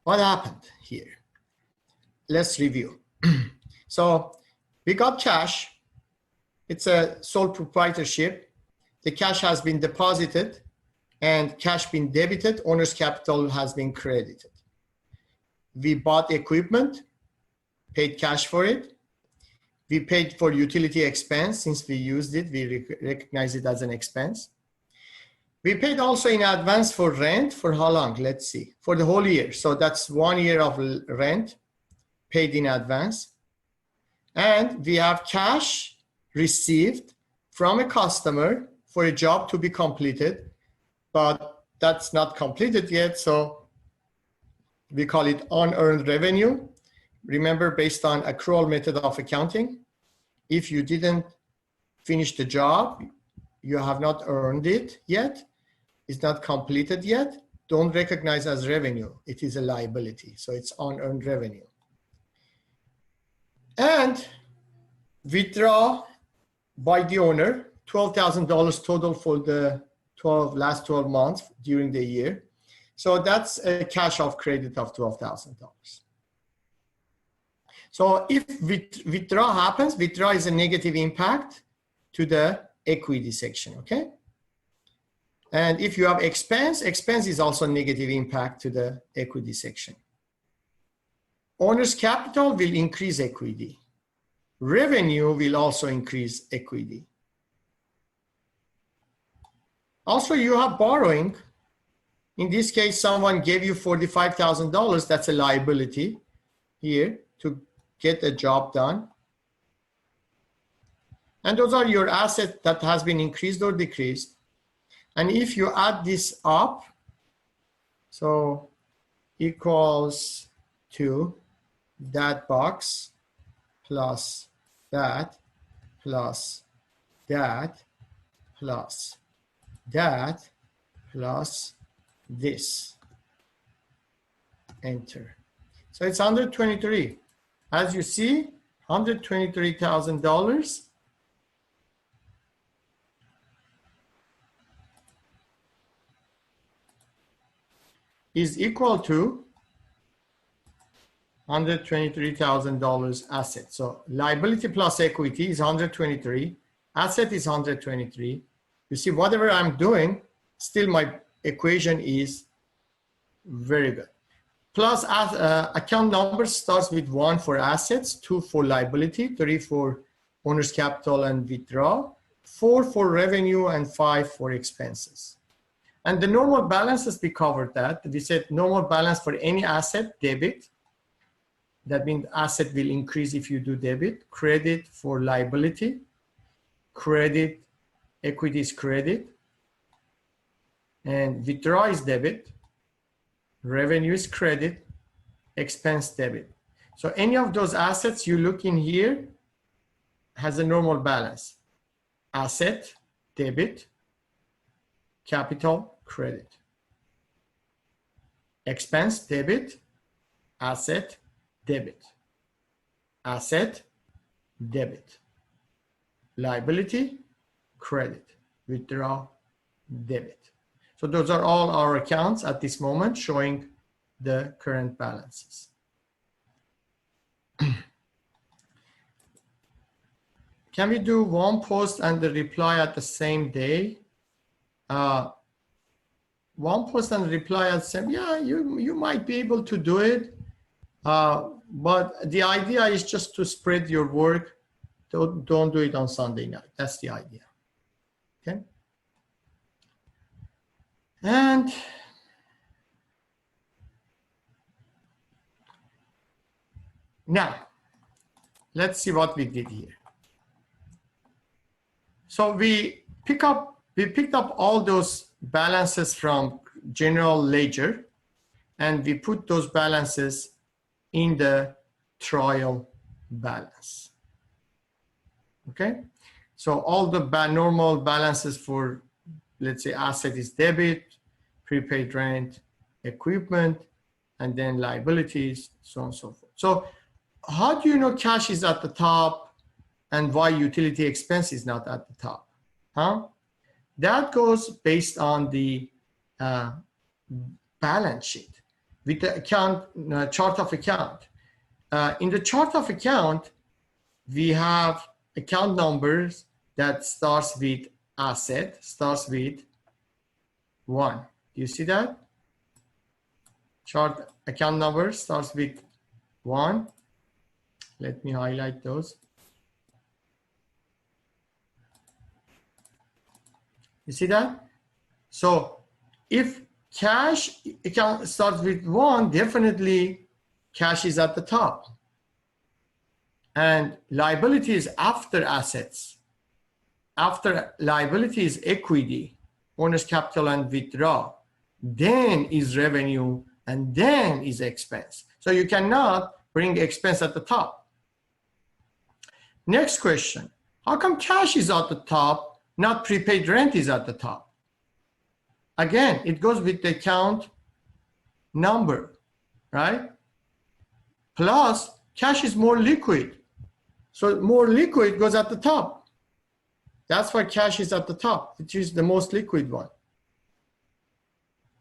What happened here? Let's review. So we got cash. It's a sole proprietorship. The cash has been deposited and cash been debited. Owner's capital has been credited. We bought equipment, paid cash for it. We paid for utility expense. Since we used it, we recognize it as an expense. We paid also in advance for rent. For how long? Let's see. For the whole year. So that's 1 year of rent paid in advance. And we have cash received from a customer for a job to be completed, but that's not completed yet. So we call it unearned revenue. Remember, based on accrual method of accounting, if you didn't finish the job, you have not earned it yet, it's not completed yet, don't recognize as revenue. It is a liability. So it's unearned revenue. And withdraw by the owner, $12,000 total for the last 12 months during the year. So that's a cash off credit of $12,000. So if withdraw happens, withdraw is a negative impact to the equity section, okay? And if you have expense, expense is also negative impact to the equity section. Owner's capital will increase equity. Revenue will also increase equity. Also, you have borrowing. In this case, someone gave you $45,000. That's a liability here to get a job done. And those are your assets that has been increased or decreased. And if you add this up, so equals to that box plus that plus that plus that plus this. Enter. So it's 123. As you see, $123,000 is equal to $123,000 asset. So liability plus equity is 123. Asset is 123. You see, whatever I'm doing, still my equation is very good. Plus account number starts with 1 for assets, 2 for liability, 3 for owner's capital and withdraw, 4 for revenue, and 5 for expenses. And the normal balances, we covered that. We said normal balance for any asset, debit. That means asset will increase if you do debit. Credit for liability. Credit, equity is credit. And withdraw is debit. Revenue is credit. Expense debit. So any of those assets you look in here has a normal balance. Asset, debit. Capital, credit. Expense, debit. Asset, debit. Asset, debit. Liability, credit. Withdraw, debit. So those are all our accounts at this moment showing the current balances. Can we do one post and the reply at the same day? One post and reply at the same, yeah, you might be able to do it. But the idea is just to spread your work. Don't do it on Sunday night. That's the idea. Okay. And now, let's see what we did here. So we picked up all those balances from general ledger, and we put those balances in the trial balance. Okay, so all the normal balances for, let's say, asset is debit, prepaid rent, equipment, and then liabilities, so on and so forth. So how do you know cash is at the top and why utility expense is not at the top? That goes based on the balance sheet. with the account chart of account. In the chart of account, we have account numbers that starts with asset, starts with 1. Do you see that? Chart account number starts with 1. Let me highlight those. You see that? So if cash account starts with 1, definitely cash is at the top. And liability is after assets. After liability is equity, owner's capital and withdraw. Then is revenue, and then is expense. So you cannot bring expense at the top. Next question, how come cash is at the top, not prepaid rent is at the top? Again, it goes with the account number, right? Plus, cash is more liquid. So more liquid goes at the top. That's why cash is at the top, which is the most liquid one.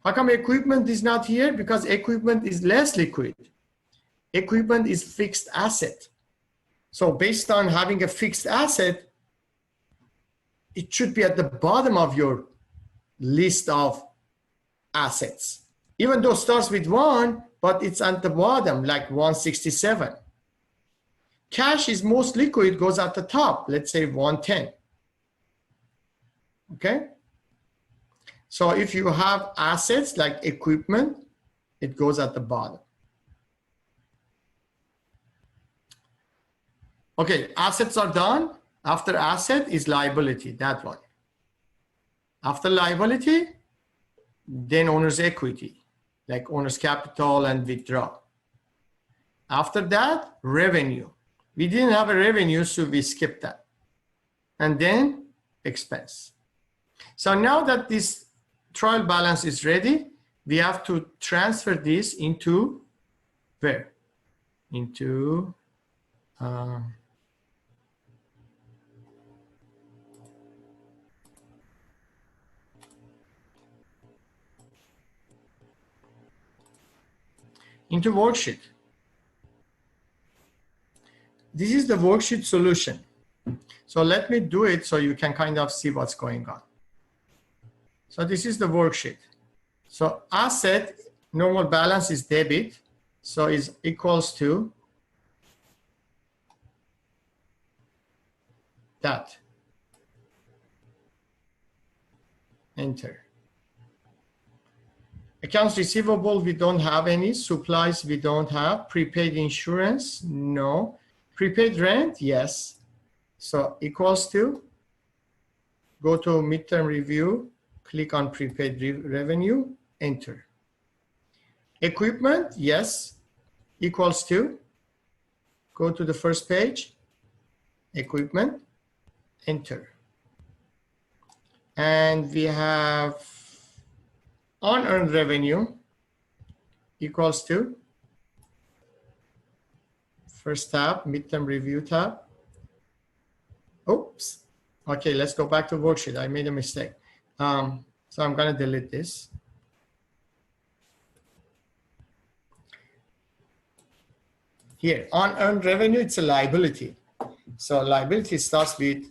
How come equipment is not here? Because equipment is less liquid. Equipment is fixed asset. So based on having a fixed asset, it should be at the bottom of your list of assets. Even though it starts with 1, but it's at the bottom, like 167. Cash is most liquid, goes at the top, let's say 110. Okay? So if you have assets like equipment, it goes at the bottom. Okay, assets are done. After asset is liability, that one. After liability, then owner's equity, like owner's capital and withdraw. After that, revenue. We didn't have a revenue, so we skipped that. And then expense. So now that this trial balance is ready, we have to transfer this into where? Into worksheet. This is the worksheet solution. So let me do it so you can kind of see what's going on. So this is the worksheet. So asset, normal balance is debit. So is equals to that. Enter. Accounts receivable, we don't have any. Supplies, we don't have. Prepaid insurance, no. Prepaid rent, yes. So equals to, go to midterm review, click on prepaid revenue, enter. Equipment, yes, equals to, go to the first page, equipment, enter. And we have unearned revenue equals to, first tab, midterm review tab. Oops. Okay, let's go back to worksheet. I made a mistake. So I'm going to delete this. Here, unearned revenue, it's a liability. So liability starts with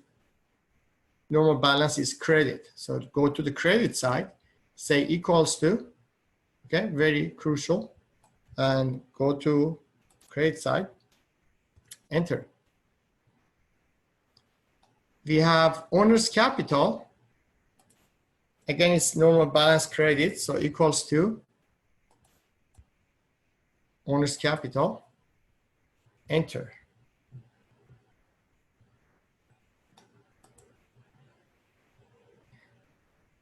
normal balance is credit. So go to the credit side, say equals to, okay, very crucial, and go to credit side, enter. We have owner's capital. Again, it's normal balance credit, so equals to owner's capital, enter.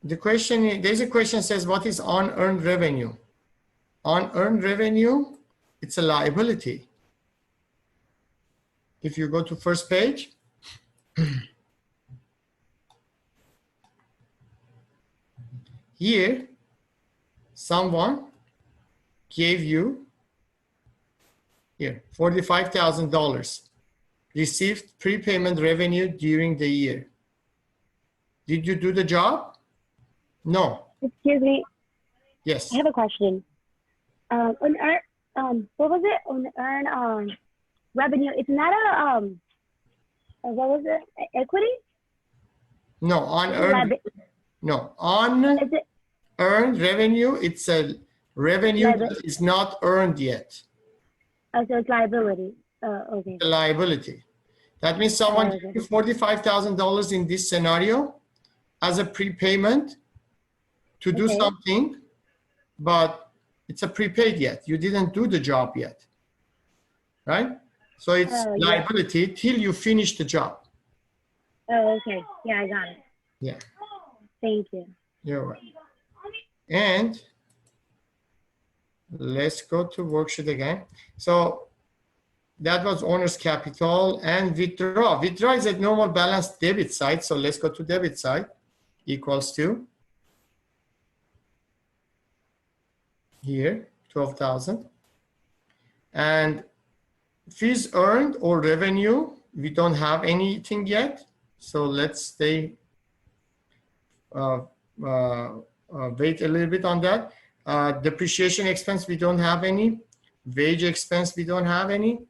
The question, there's a question says, what is unearned revenue? Unearned revenue, it's a liability. If you go to first page, here, someone gave you, here, $45,000, received prepayment revenue during the year. Did you do the job? No. Excuse me. Yes. I have a question. Unearned, what was it? Unearned revenue. It's not what was it? Equity? No, unearned. No, unearned revenue. It's a revenue that is not earned yet. Oh, so it's liability. Okay. A liability. That means someone gave you $45,000 in this scenario as a prepayment to do something, but it's a prepaid yet. You didn't do the job yet, right? So it's liability till you finish the job. Oh, okay. Yeah, I got it. Yeah. Thank you. You're right. And let's go to worksheet again. So that was owner's capital and withdraw. Withdraw is a normal balance debit side. So let's go to debit side, equals to here, 12,000. And fees earned or revenue, we don't have anything yet. So let's stay, wait a little bit on that. Depreciation expense, we don't have any. Wage expense, we don't have any.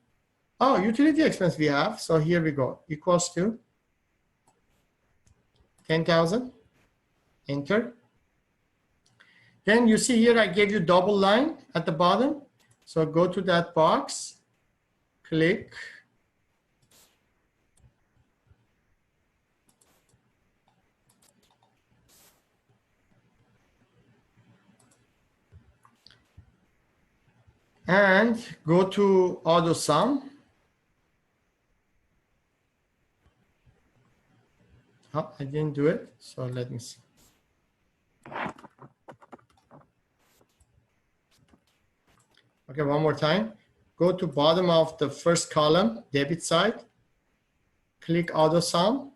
Oh, utility expense we have. So here we go, equals to 10,000. Enter. Then you see here, I gave you double line at the bottom. So go to that box, click. And go to auto sum. Oh, I didn't do it. So let me see. Okay, one more time. Go to bottom of the first column, debit side. Click auto sum.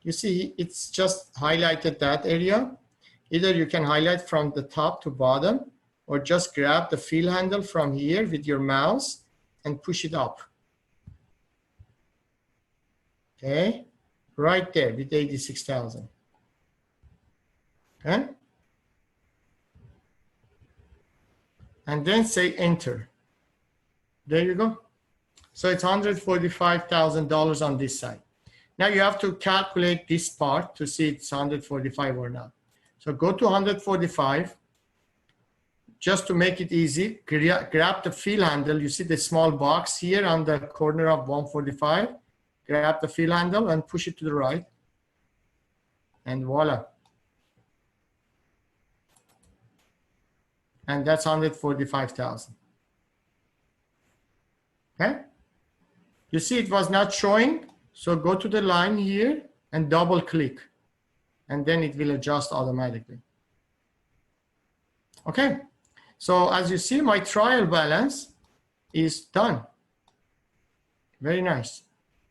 You see, it's just highlighted that area. Either you can highlight from the top to bottom, or just grab the fill handle from here with your mouse and push it up. Okay, right there with 86,000. Okay. And then say enter. There you go. So it's $145,000 on this side. Now you have to calculate this part to see it's 145 or not. So go to 145. Just to make it easy, grab the fill handle. You see the small box here on the corner of 145. Grab the fill handle and push it to the right. And voila. And that's 145,000. Okay. You see it was not showing. So go to the line here and double click. And then it will adjust automatically. Okay. So as you see, my trial balance is done. Very nice.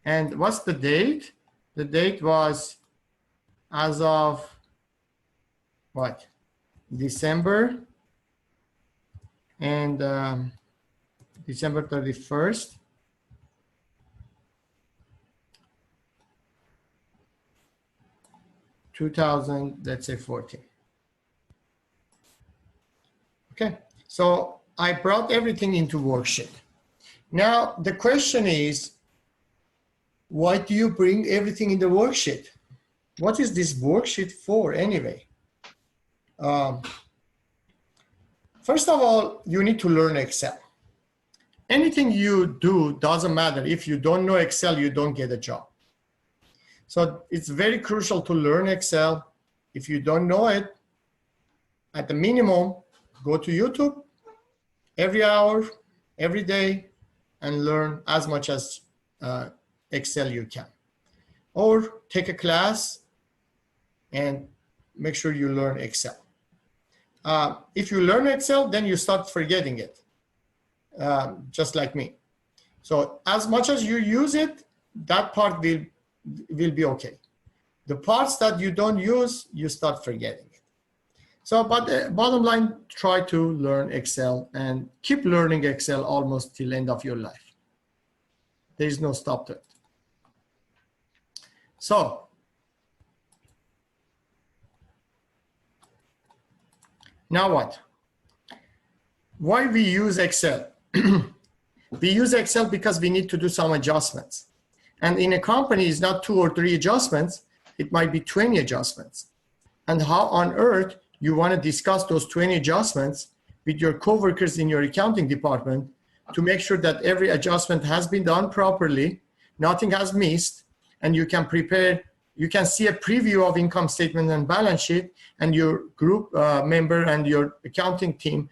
And what's the date? The date was as of what? December and December 31st. 2000, let's say 14. Okay, so I brought everything into worksheet. Now the question is, why do you bring everything in the worksheet? What is this worksheet for anyway? First of all, you need to learn Excel. Anything you do doesn't matter. If you don't know Excel, you don't get a job. So it's very crucial to learn Excel. If you don't know it, at the minimum, go to YouTube every hour, every day, and learn as much as Excel you can. Or take a class and make sure you learn Excel. If you learn Excel, then you start forgetting it, just like me. So as much as you use it, that part will be okay. The parts that you don't use, you start forgetting it. So, but the bottom line, try to learn Excel and keep learning Excel almost till end of your life. There is no stop to it. So, now what? why we use Excel? We use Excel because we need to do some adjustments. And in a company, it's not 2 or 3 adjustments, it might be 20 adjustments. And how on earth you want to discuss those 20 adjustments with your coworkers in your accounting department to make sure that every adjustment has been done properly, nothing has missed, and you can prepare, you can see a preview of income statement and balance sheet, and your group member and your accounting team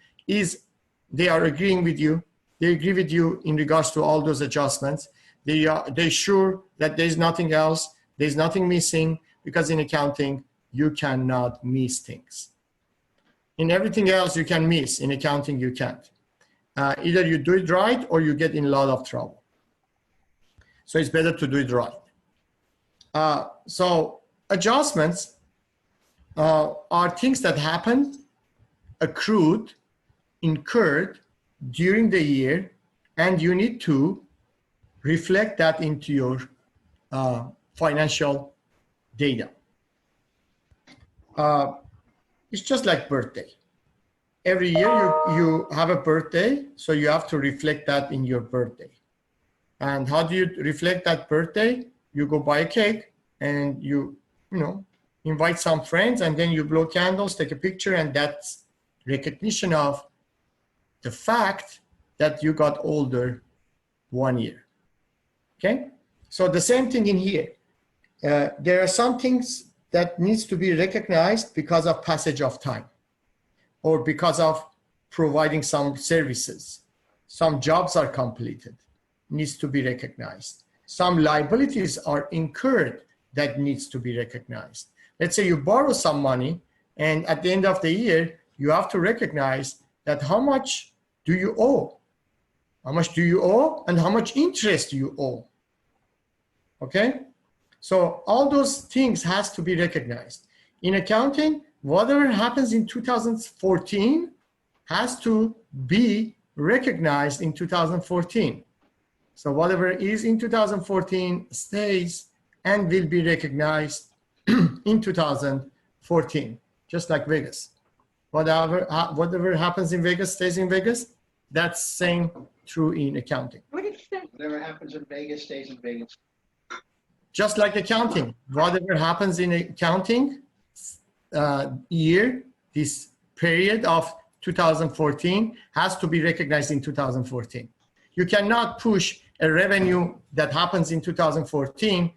they are agreeing with you. They agree with you in regards to all those adjustments. They're sure that there's nothing else, there's nothing missing, because in accounting, you cannot miss things. In everything else, you can miss. In accounting, you can't. Either you do it right or you get in a lot of trouble. So it's better to do it right. So adjustments are things that happen, accrued, incurred during the year, and you need to reflect that into your financial data. It's just like birthday. Every year you have a birthday, so you have to reflect that in your birthday. And how do you reflect that birthday? You go buy a cake and you invite some friends, and then you blow candles, take a picture, and that's recognition of the fact that you got older 1 year. Okay, so the same thing in here. There are some things that needs to be recognized because of passage of time, or because of providing some services. Some jobs are completed, needs to be recognized. Some liabilities are incurred that needs to be recognized. Let's say you borrow some money, and at the end of the year, you have to recognize that how much do you owe? How much do you owe, and how much interest do you owe? Okay? So all those things has to be recognized. In accounting, whatever happens in 2014 has to be recognized in 2014. So whatever is in 2014 stays and will be recognized in 2014, just like Vegas. Whatever happens in Vegas stays in Vegas. That's same true in accounting. What did you say? Whatever happens in Vegas stays in Vegas. Just like accounting, whatever happens in accounting year, this period of 2014 has to be recognized in 2014. You cannot push a revenue that happens in 2014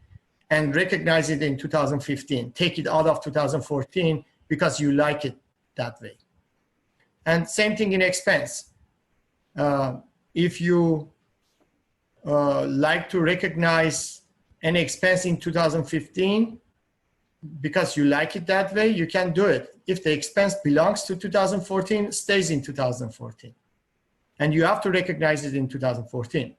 and recognize it in 2015. Take it out of 2014 because you like it that way. And same thing in expense. If you like to recognize an expense in 2015 because you like it that way, you can do it. If the expense belongs to 2014, stays in 2014. And you have to recognize it in 2014.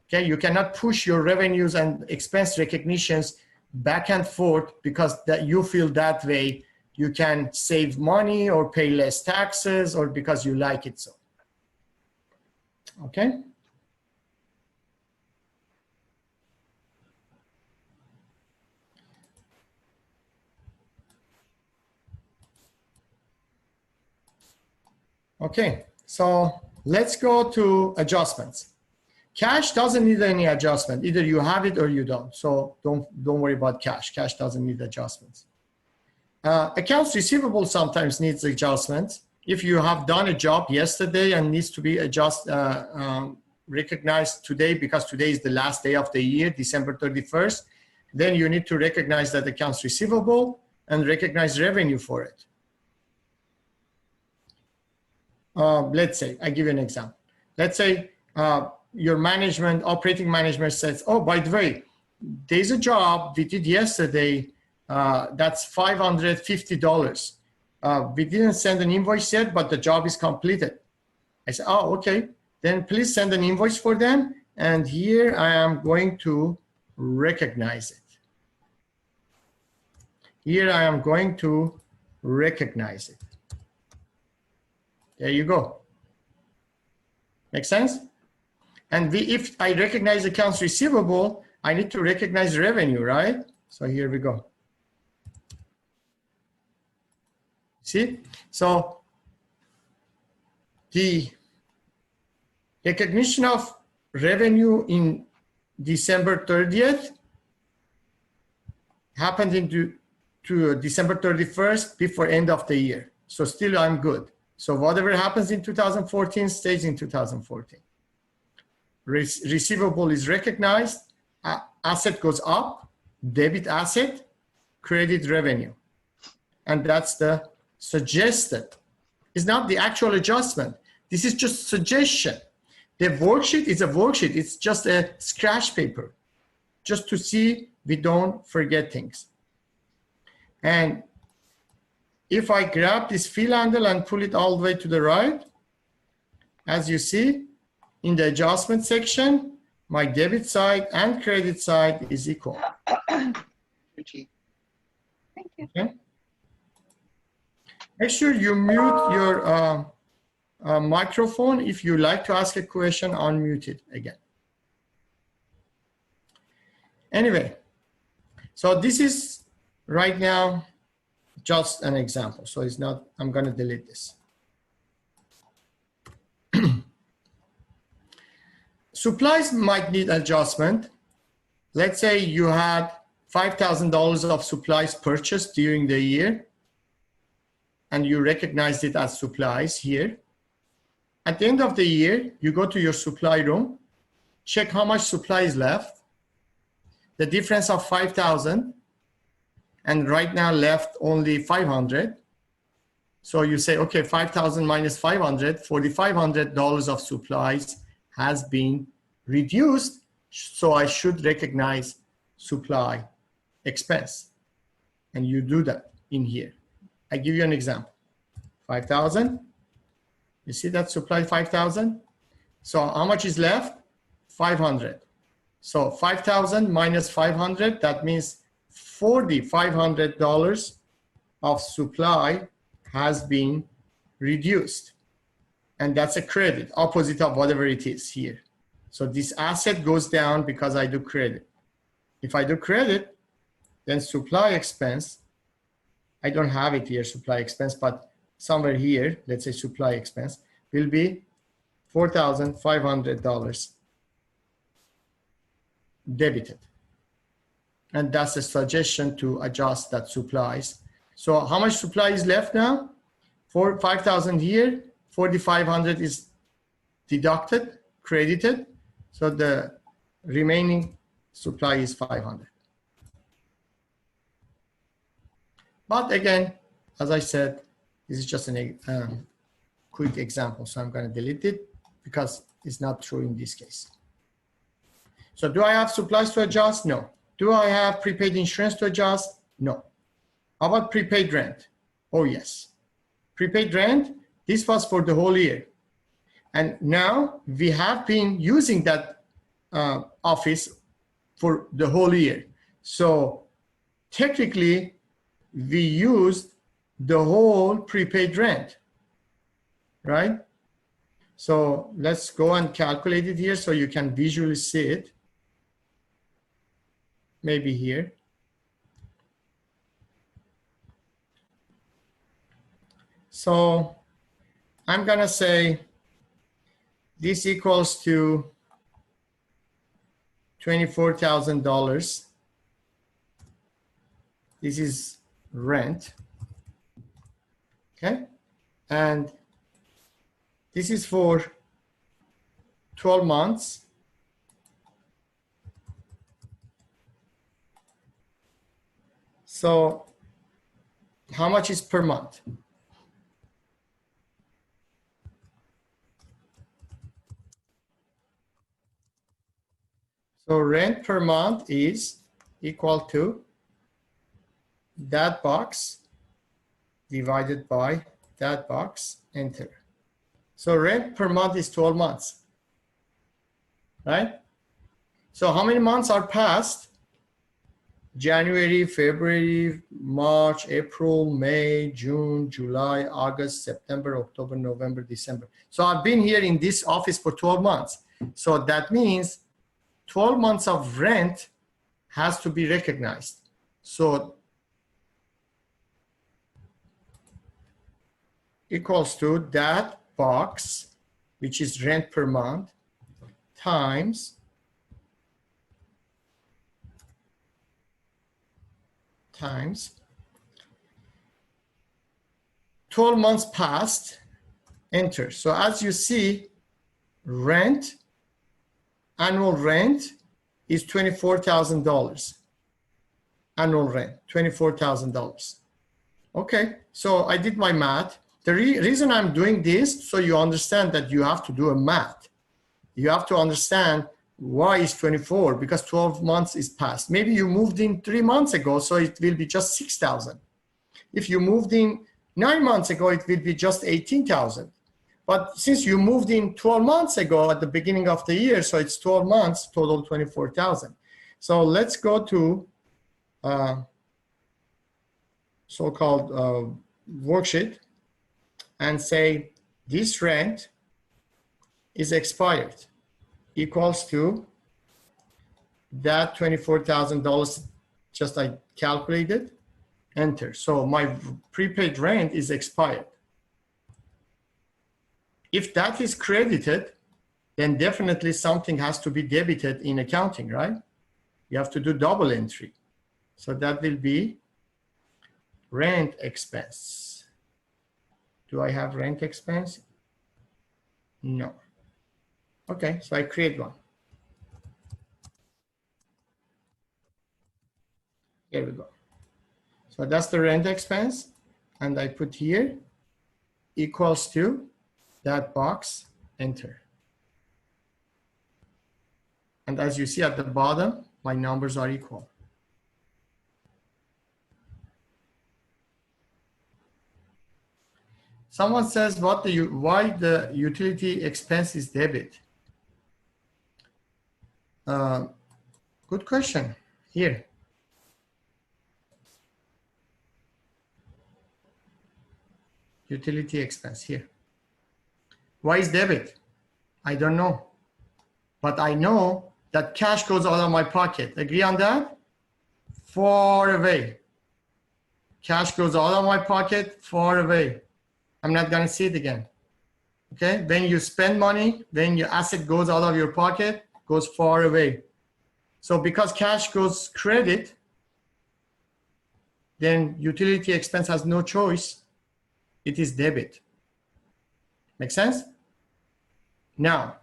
Okay, you cannot push your revenues and expense recognitions back and forth because that you feel that way you can save money or pay less taxes or because you like it so. Okay. Okay, so let's go to adjustments. Cash doesn't need any adjustment. Either you have it or you don't. So don't worry about cash. Cash doesn't need adjustments. Accounts receivable sometimes needs adjustments. If you have done a job yesterday and needs to be recognized today because today is the last day of the year, December 31st, then you need to recognize that accounts receivable and recognize revenue for it. Let's say, I give you an example. Let's say your operating management says, oh, by the way, there's a job we did yesterday that's $550. We didn't send an invoice yet, but the job is completed. I said, oh, okay. Then please send an invoice for them. And here I am going to recognize it. Here I am going to recognize it. There you go. Make sense? And if I recognize accounts receivable, I need to recognize revenue, right? So here we go. See? So The recognition of revenue in December 30th happened to December 31st before end of the year. So still I'm good. So whatever happens in 2014 stays in 2014. Receivable is recognized, asset goes up, debit asset, credit revenue. And that's the suggested. It's not the actual adjustment. This is just suggestion. The worksheet is a worksheet. It's just a scratch paper, just to see we don't forget things. And if I grab this fill handle and pull it all the way to the right, as you see, in the adjustment section, my debit side and credit side is equal. Thank you. Okay. Make sure you mute your microphone. If you like to ask a question, unmute it again. Anyway, so this is right now just an example. So it's not, I'm going to delete this. Supplies might need adjustment. Let's say you had $5,000 of supplies purchased during the year, and you recognized it as supplies here. At the end of the year, you go to your supply room, check how much supply is left, the difference of 5,000, and right now left only 500. So you say, okay, 5,000 minus 500, for the $500 of supplies has been reduced, so I should recognize supply expense. And you do that in here. I give you an example. 5,000. You see that supply 5,000? So how much is left? 500. So 5,000 minus 500, that means $4,500 of supply has been reduced. And that's a credit, opposite of whatever it is here. So this asset goes down because I do credit. If I do credit, then supply expense, I don't have it here, supply expense, but somewhere here, let's say supply expense, will be $4,500 debited. And that's a suggestion to adjust that supplies. So how much supply is left now? 5,000 here, 4,500 is deducted, credited. So the remaining supply is 500. But again, as I said, this is just a quick example. So I'm going to delete it because it's not true in this case. So do I have supplies to adjust? No. Do I have prepaid insurance to adjust? No. How about prepaid rent? Oh, yes. Prepaid rent, this was for the whole year. And now we have been using that office for the whole year. So technically, we used the whole prepaid rent, right? So let's go and calculate it here so you can visually see it. Maybe here. So I'm gonna say this equals to $24,000. This is rent, okay? And this is for 12 months. So how much is per month? So rent per month is equal to that box divided by that box, enter. So rent per month is 12 months, right? So how many months are passed? January, February, March, April, May, June, July, August, September, October, November, December. So I've been here in this office for 12 months. So that means 12 months of rent has to be recognized. So equals to that box, which is rent per month, times 12 months past, enter. So as you see, rent, annual rent is $24,000. Annual rent, $24,000. Okay, so I did my math. The reason I'm doing this, so you understand that you have to do a math. You have to understand why is 24, because 12 months is past. Maybe you moved in 3 months ago, so it will be just 6,000. If you moved in 9 months ago, it will be just 18,000. But since you moved in 12 months ago at the beginning of the year, so it's 12 months, total 24,000. So let's go to so-called worksheet and say this rent is expired equals to that $24,000 just I calculated, enter. So my prepaid rent is expired. If that is credited, then definitely something has to be debited in accounting, right? You have to do double entry. So that will be rent expense. Do I have rent expense? No. Okay, so I create one. Here we go. So that's the rent expense. And I put here equals to that box, enter. And as you see at the bottom, my numbers are equal. Someone says why the utility expense is debit? Good question. Here. Utility expense here. Why is debit? I don't know. But I know that cash goes out of my pocket. Agree on that? Far away. Cash goes out of my pocket, far away. I'm not going to see it again. Okay? When you spend money, when your asset goes out of your pocket, goes far away. So because cash goes credit, then utility expense has no choice. It is debit. Make sense? Now,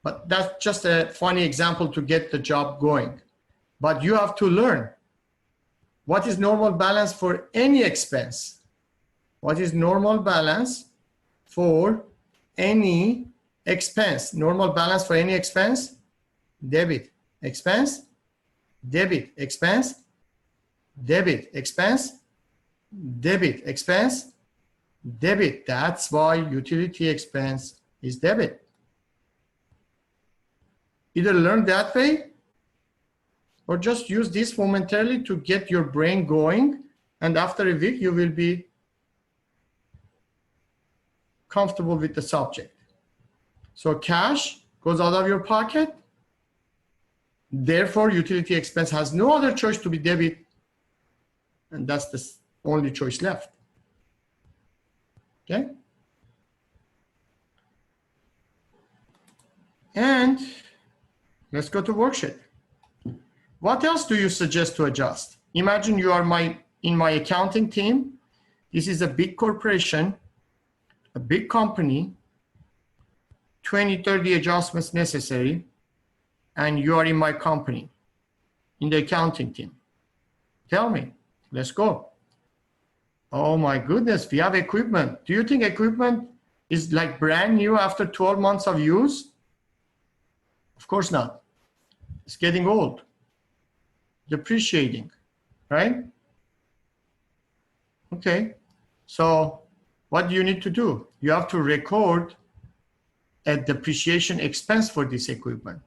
but that's just a funny example to get the job going. But you have to learn what is normal balance for any expense. What is normal balance for any expense? Normal balance for any expense? Debit, expense, debit, expense, debit, expense, debit, expense, debit. That's why utility expense is debit. Either learn that way or just use this momentarily to get your brain going, and after a week you will be comfortable with the subject. So cash goes out of your pocket, therefore utility expense has no other choice to be debit, and that's the only choice left. Okay? And let's go to worksheet. What else do you suggest to adjust? Imagine you are in my accounting team. This is a big corporation, a big company, 20, 30 adjustments necessary, and you are in my company, in the accounting team. Tell me, let's go. Oh my goodness, we have equipment. Do you think equipment is like brand new after 12 months of use? Of course not. It's getting old, depreciating, right? Okay, so what do you need to do? You have to record a depreciation expense for this equipment.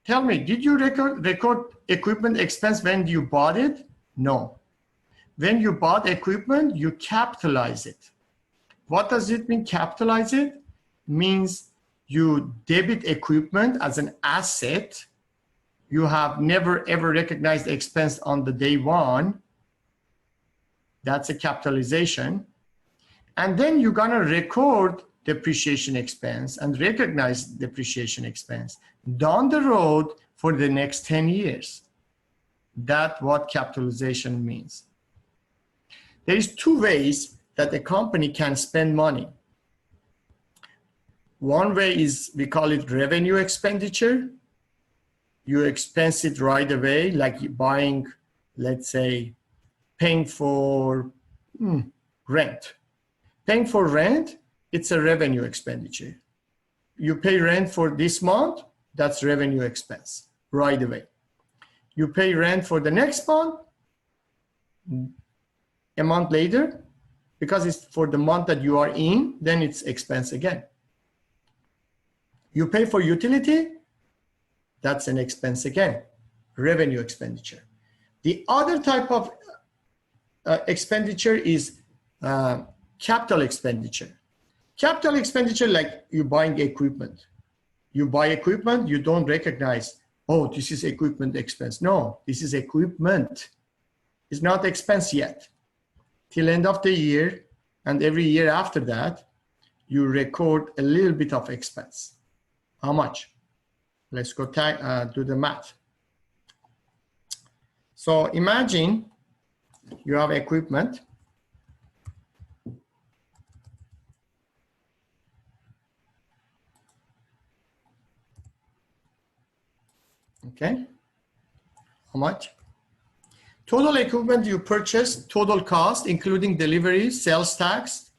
Tell me, did you record equipment expense when you bought it? No. When you bought equipment, you capitalize it. What does it mean, capitalize it? Means you debit equipment as an asset. You have never ever recognized the expense on the day one. That's a capitalization. And then you're gonna record depreciation expense and recognize depreciation expense down the road for the next 10 years. That's what capitalization means. There is two ways that a company can spend money. One way is, we call it revenue expenditure. You expense it right away, like buying, let's say, paying for rent. Paying for rent, it's a revenue expenditure. You pay rent for this month, that's revenue expense right away. You pay rent for the next month, a month later, because it's for the month that you are in, then it's expense again. You pay for utility, that's an expense again, revenue expenditure. The other type of expenditure is capital expenditure. Capital expenditure, like you buying equipment. You buy equipment, you don't recognize, oh, this is equipment expense. No, this is equipment. It's not expense yet. Till end of the year, and every year after that, you record a little bit of expense. How much? Let's go do the math. So imagine you have equipment. Okay, how much? Total equipment you purchased, total cost, including delivery, sales tax,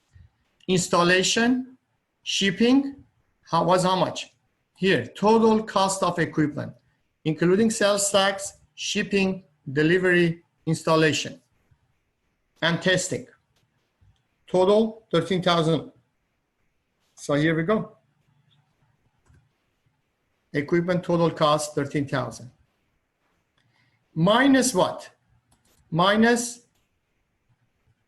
installation, shipping, how much? Here, total cost of equipment, including sales tax, shipping, delivery, installation, and testing. Total, 13,000. So here we go. Equipment total cost, 13,000. Minus what? Minus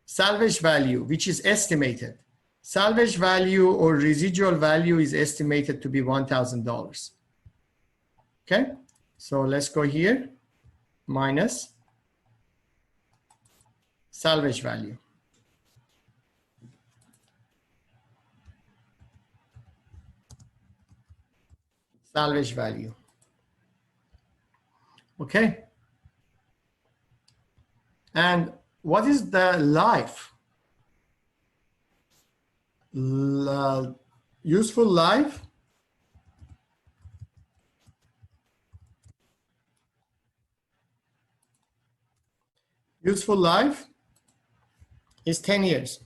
salvage value, which is estimated. Salvage value or residual value is estimated to be $1,000. Okay, so let's go here, minus salvage value. Salvage value. Okay. And what is the life? Useful life. Useful life is 10 years.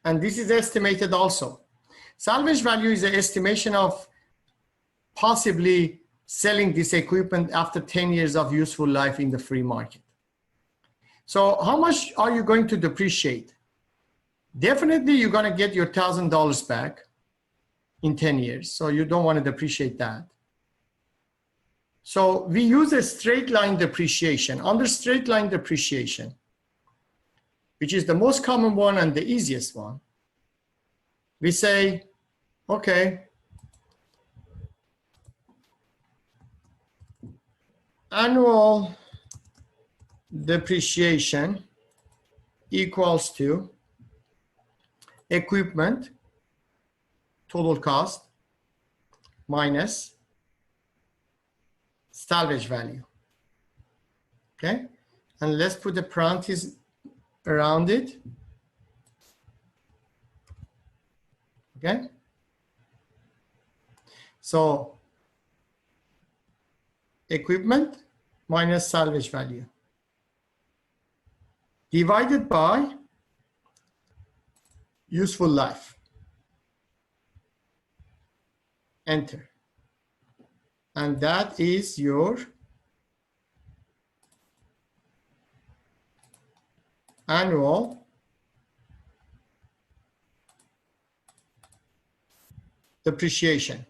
And this is estimated also. Salvage value is an estimation of possibly selling this equipment after 10 years of useful life in the free market. So how much are you going to depreciate? Definitely you're going to get your $1,000 back in 10 years. So you don't want to depreciate that. So we use a straight line depreciation. Under straight line depreciation, which is the most common one and the easiest one, we say, okay, annual depreciation equals to equipment total cost minus salvage value. Okay, and let's put a parenthesis around it. Okay, so equipment minus salvage value divided by useful life. Enter. And that is your annual depreciation.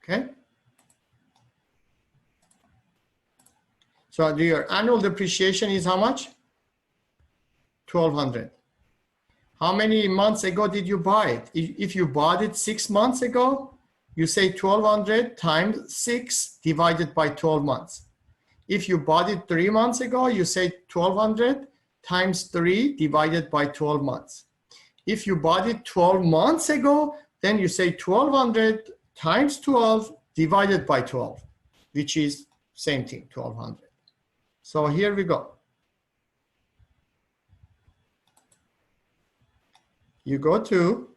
Okay. So your annual depreciation is how much? 1,200. How many months ago did you buy it? If you bought it 6 months ago, you say 1,200 times 6 divided by 12 months. If you bought it 3 months ago, you say 1,200 times 3 divided by 12 months. If you bought it 12 months ago, then you say 1,200 times 12 divided by 12, which is same thing, 1,200. So here we go. You go to,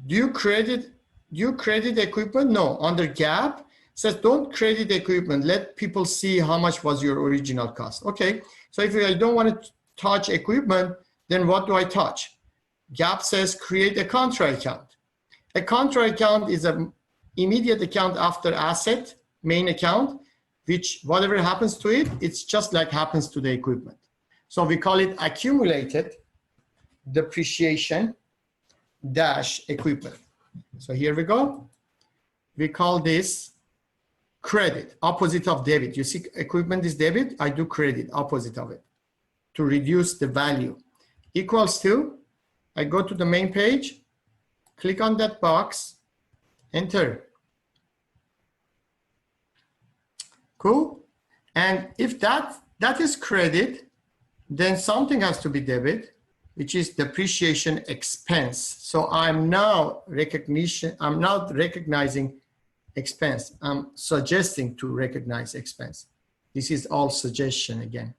do you credit equipment? No, under GAAP, says don't credit equipment. Let people see how much was your original cost. Okay, so if I don't want to touch equipment, then what do I touch? GAAP says create a contra account. A contra account is an immediate account after asset, main account, which whatever happens to it, it's just like happens to the equipment. So we call it accumulated depreciation dash equipment. So here we go. We call this credit, opposite of debit. You see equipment is debit, I do credit, opposite of it, to reduce the value. Equals to, I go to the main page, click on that box, enter. Cool. And if that is credit, then something has to be debit, which is depreciation expense. So I'm now recognizing expense. I'm suggesting to recognize expense. This is all suggestion again.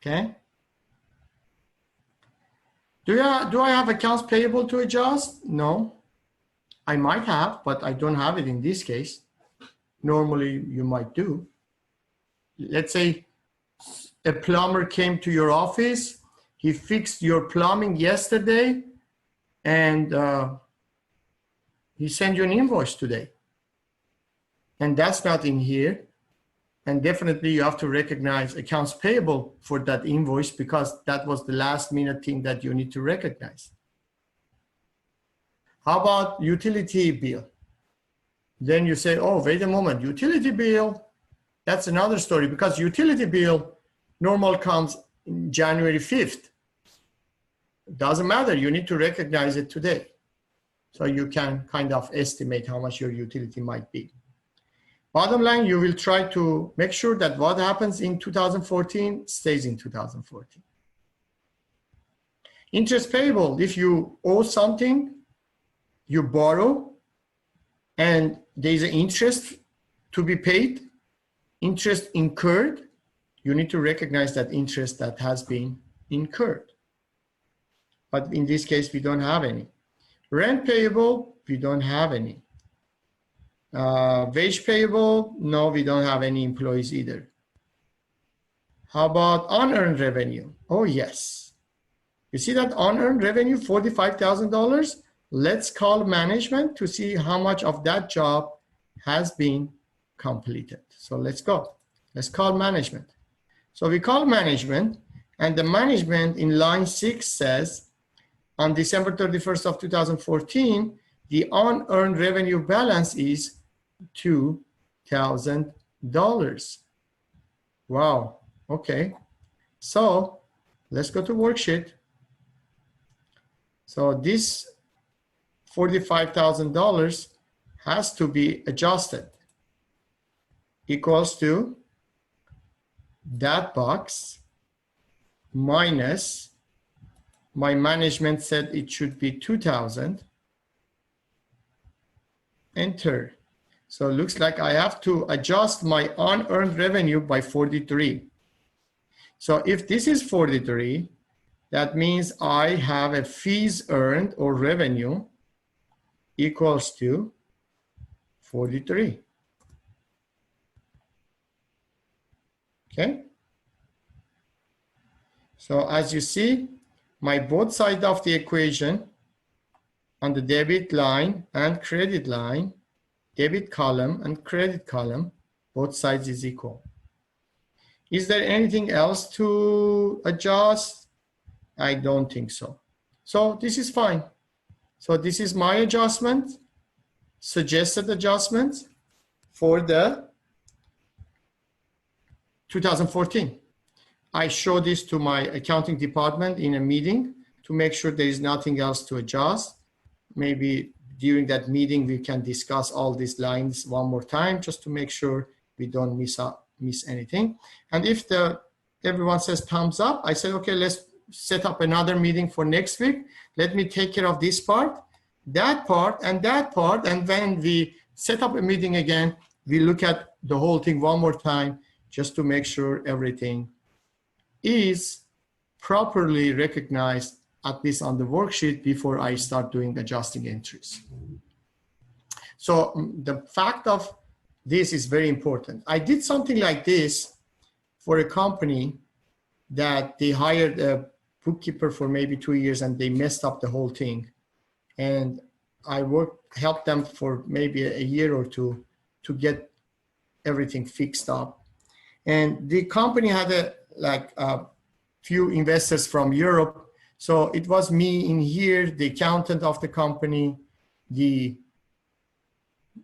Okay. Do I have accounts payable to adjust? No. I might have, but I don't have it in this case. Normally you might do. Let's say a plumber came to your office, he fixed your plumbing yesterday, and he sent you an invoice today. And that's not in here. And definitely you have to recognize accounts payable for that invoice because that was the last minute thing that you need to recognize. How about utility bill? Then you say, oh, wait a moment, utility bill, that's another story because utility bill normal comes in January 5th. It doesn't matter, you need to recognize it today. So you can kind of estimate how much your utility might be. Bottom line, you will try to make sure that what happens in 2014 stays in 2014. Interest payable, if you owe something, you borrow, and there's an interest to be paid, interest incurred, you need to recognize that interest that has been incurred. But in this case, we don't have any. Rent payable, we don't have any. Wage payable, no, we don't have any employees either. How about unearned revenue? Oh, yes. You see that unearned revenue, $45,000? Let's call management to see how much of that job has been completed. So let's go. Let's call management. So we call management, and the management in line 6 says, on December 31st of 2014, the unearned revenue balance is $2,000. Wow, okay. So let's go to worksheet. So this $45,000 has to be adjusted. Equals to that box minus, my management said it should be 2,000. Enter. So it looks like I have to adjust my unearned revenue by 43. So if this is 43, that means I have a fees earned or revenue equals to 43. Okay. So as you see, my both sides of the equation on the debit line and credit line, debit column and credit column, both sides is equal. Is there anything else to adjust? I don't think so. So this is fine. So this is my adjustment, suggested adjustment for the 2014. I show this to my accounting department in a meeting. to make sure there is nothing else to adjust. Maybe during that meeting, we can discuss all these lines one more time just to make sure we don't miss anything. And if everyone says thumbs up, I say, okay, let's set up another meeting for next week. Let me take care of this part, that part, and that part. And when we set up a meeting again, we look at the whole thing one more time just to make sure everything is properly recognized, at least on the worksheet, before I start doing adjusting entries. So the fact of this is very important. I did something like this for a company that they hired a bookkeeper for maybe 2 years and they messed up the whole thing. And I helped them for maybe a year or two to get everything fixed up. And the company had a few investors from Europe. So it was me in here, the accountant of the company, the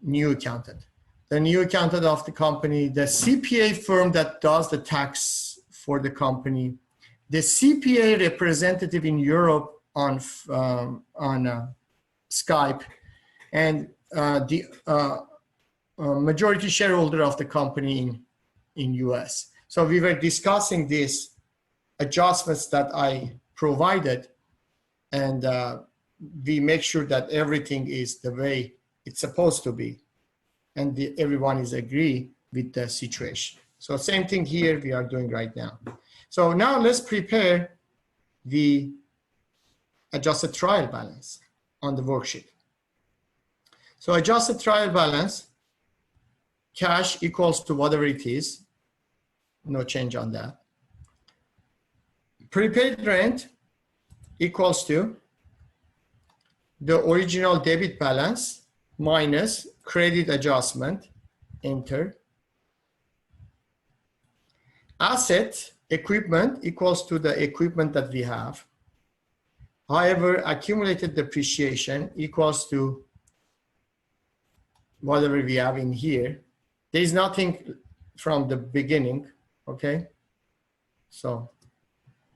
new accountant. The new accountant of the company, the CPA firm that does the tax for the company, the CPA representative in Europe on Skype, and the majority shareholder of the company in US. So we were discussing these adjustments that I provided, and we make sure that everything is the way it's supposed to be, and everyone is agree with the situation. So same thing here we are doing right now. So now let's prepare the adjusted trial balance on the worksheet. So adjusted trial balance, cash equals to whatever it is, no change on that. Prepaid rent equals to the original debit balance minus credit adjustment, enter. Asset equipment equals to the equipment that we have. However, accumulated depreciation equals to whatever we have in here. There is nothing from the beginning, okay? So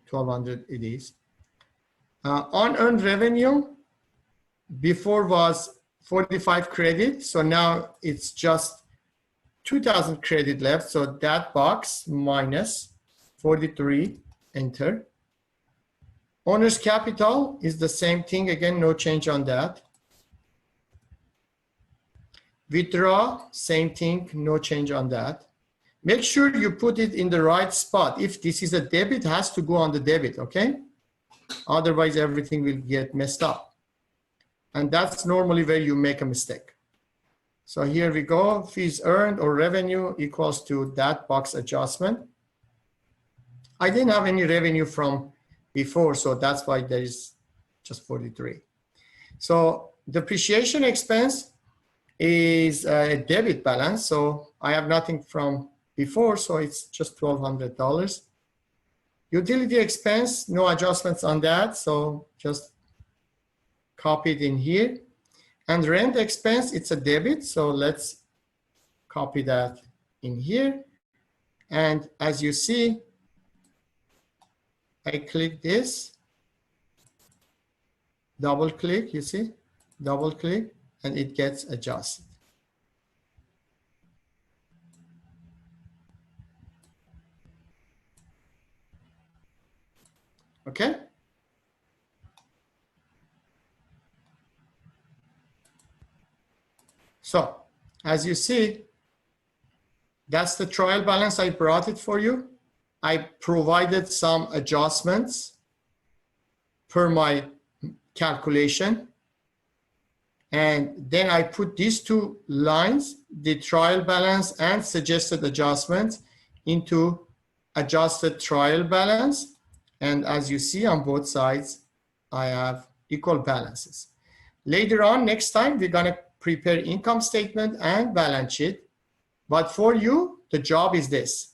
1200 it is. Unearned revenue before was 45 credit, so now it's just 2000 credit left, so that box minus 43, enter. Owner's capital is the same thing, again, no change on that. Withdraw, same thing, no change on that. Make sure you put it in the right spot. If this is a debit, it has to go on the debit, okay? Otherwise, everything will get messed up. And that's normally where you make a mistake. So here we go, fees earned or revenue equals to that box adjustment. I didn't have any revenue from before, so that's why there is just 43. So depreciation expense is a debit balance, so I have nothing from before, so it's just $1,200. Utility expense, no adjustments on that, so just copy it in here. And rent expense, it's a debit, so let's copy that in here. And as you see, I click this, double click, you see, double click, and it gets adjusted. Okay? So, as you see, that's the trial balance. I brought it for you. I provided some adjustments per my calculation. And then I put these two lines, the trial balance and suggested adjustments, into adjusted trial balance. And as you see on both sides, I have equal balances. Later on, next time, we're gonna prepare income statement and balance sheet. But for you, the job is this.